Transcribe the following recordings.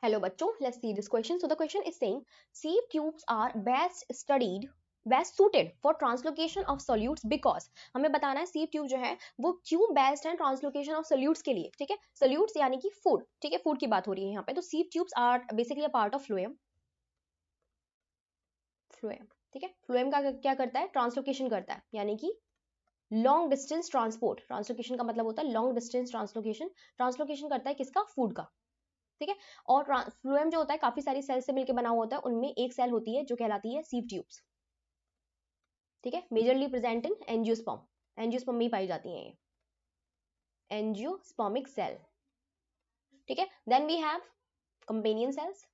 Hello बच्चों, let's see this question. So the question is saying sieve tubes are best suited for translocation of solutes because हमें बताना है sieve tube जो है वो क्यों बेस्ट है ट्रांसलोकेशन ऑफ solutes के लिए. ठीक है, solutes यानी कि फूड. ठीक है, फूड की बात हो रही है यहाँ पे. तो sieve tubes are basically a part of phloem. ठीक है, phloem का क्या करता है, ट्रांसलोकेशन करता है, यानी कि लॉन्ग डिस्टेंस ट्रांसपोर्ट. ट्रांसलोकेशन का मतलब होता है लॉन्ग डिस्टेंस ट्रांसलोकेशन. ट्रांसलोकेशन करता है किसका, फूड का. ठीक है, और फ्लोएम जो होता है काफी सारी सेल से मिलकर बना हुआ होता है, उनमें एक सेल होती है जो कहलाती है सीव ट्यूब्स. ठीक है, majorly present in angiosperm. Angiosperm में ही पाई जाती हैं ये एंजियोस्पर्मिक सेल. ठीक है, then we have companion cells,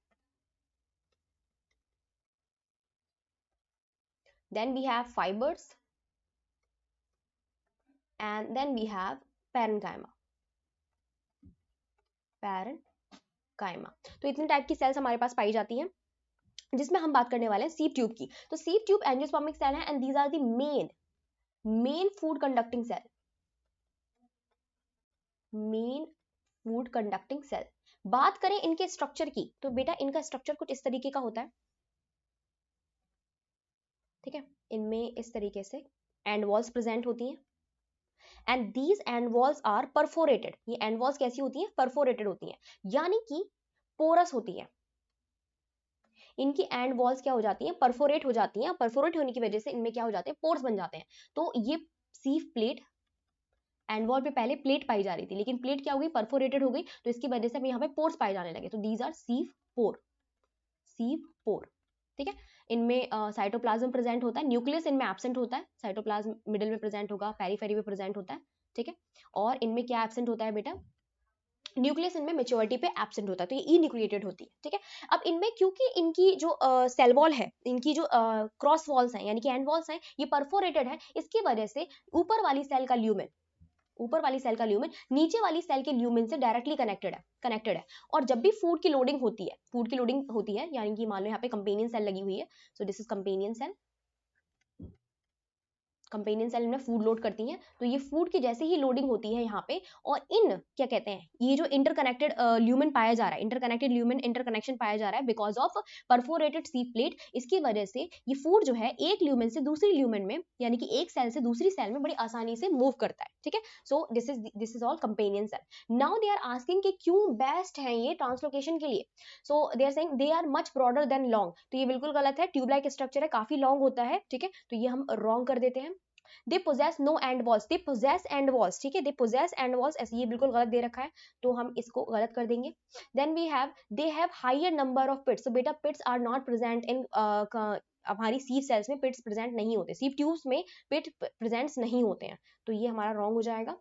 then we have fibres, and then we have parenchyma. Parenchyma. तो इतने टाइप की सेल्स हमारे पास पाई जाती हैं, जिसमें हम बात करने वाले हैं सीव ट्यूब की. तो सीव ट्यूब एंजियोस्पर्मिक सेल है and these are the main food conducting cell. Main food conducting cell. बात करें इनके स्ट्रक्चर की, तो बेटा इनका स्ट्रक्चर कुछ इस तरीके का होता है. ठीक है, इनमें इस तरीके से एंड वॉल्स प्रेजेंट होती हैं and these end walls are perforated. ये एंड वॉल्स कैसी होती हैं, परफोरेटेड होती हैं, यानी कि पोरस होती है. इनकी एंड वॉल्स क्या हो जाती हैं, परफोरेट हो जाती हैं. परफोरेट होने की वजह से इनमें क्या हो जाते हैं, पोर्स बन जाते हैं. तो ये सीव प्लेट, एंड वॉल पे पहले प्लेट पाई जा रही थी, लेकिन प्लेट क्या हो गई, परफोरेटेड हो गई, तो इसकी वजह से हमें यहाँ पे पोर्स पाए जाने लगे. तो दीज आर सीव पोर. सीव पोर. ठीक है, इनमें साइटोप्लाज्म प्रेजेंट होता है, न्यूक्लियस इनमें एब्सेंट होता है, साइटोप्लाज्म मिडिल में प्रेजेंट होगा, पेरीफेरी में प्रेजेंट होता है. ठीक है, और इनमें क्या एब्सेंट होता है बेटा, न्यूक्लियस इनमें मेच्योरिटी पे एब्सेंट होता है, तो ये इन्यूक्लिएटेड होती है. ठीक है, अब इनमें क्योंकि इनकी जो सेल वॉल है, इनकी जो क्रॉस वॉल्स हैं यानी कि एंड वॉल्स हैं, ये परफोरेटेड है, इसकी वजह से ऊपर वाली सेल का ल्यूमेन, ऊपर वाली सेल का ल्यूमेन नीचे वाली सेल के ल्यूमेन से डायरेक्टली कनेक्टेड है. और जब भी फूड की लोडिंग होती है, यानी कि मान लो यहाँ पे कंपेनियन सेल लगी हुई है, so this is companion cell. Companion cell में फूड लोड करती हैं, तो ये फूड की जैसे ही लोडिंग होती है यहाँ पे, और इन क्या कहते हैं, ये जो इंटरकनेक्टेड ल्यूमेन पाया जा रहा है, इंटरकनेक्टेड ल्यूमेन इंटरकनेक्शन पाया जा रहा है बिकॉज ऑफ परफोरेटेड सीव प्लेट. इसकी वजह से ये फूड जो है एक ल्यूमेन से दूसरी ल्यूमेन में, यानी कि एक सेल से दूसरी सेल में बड़ी आसानी से मूव करता है. ठीक है, so this is all companion cell. Now they are asking कि क्यों बेस्ट है ये ट्रांसलोकेशन के लिए. So they are saying they are much broader than long. तो ये बिल्कुल गलत है, ट्यूब लाइक स्ट्रक्चर है, काफी लॉन्ग होता है. ठीक है, तो ये हम रॉन्ग कर देते हैं. They possess no end walls, they possess end walls. ठीक है, दे पोजेस एंड वॉल्स, ऐसे ये बिल्कुल गलत दे रखा है, तो हम इसको गलत कर देंगे. Then we have they have higher number of pits. तो बेटा pits are not present in, हमारी सीव सेल्स में पिट्स प्रेजेंट नहीं होते, सीव ट्यूब्स में पिट प्रेजेंट्स नहीं होते हैं, तो ये हमारा रॉन्ग हो जाएगा.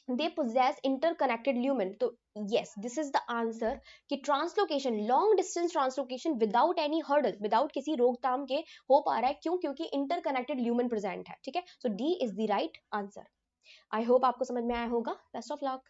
they possess interconnected lumen. तो yes, this is the answer कि translocation, long distance translocation without any hurdle, without किसी रोकथाम के हो पा रहा है. क्यों, क्योंकि इंटरकनेक्टेड ल्यूमेन प्रेजेंट है. ठीक है, so D is the right answer. I hope आपको समझ में आया होगा. Best of luck.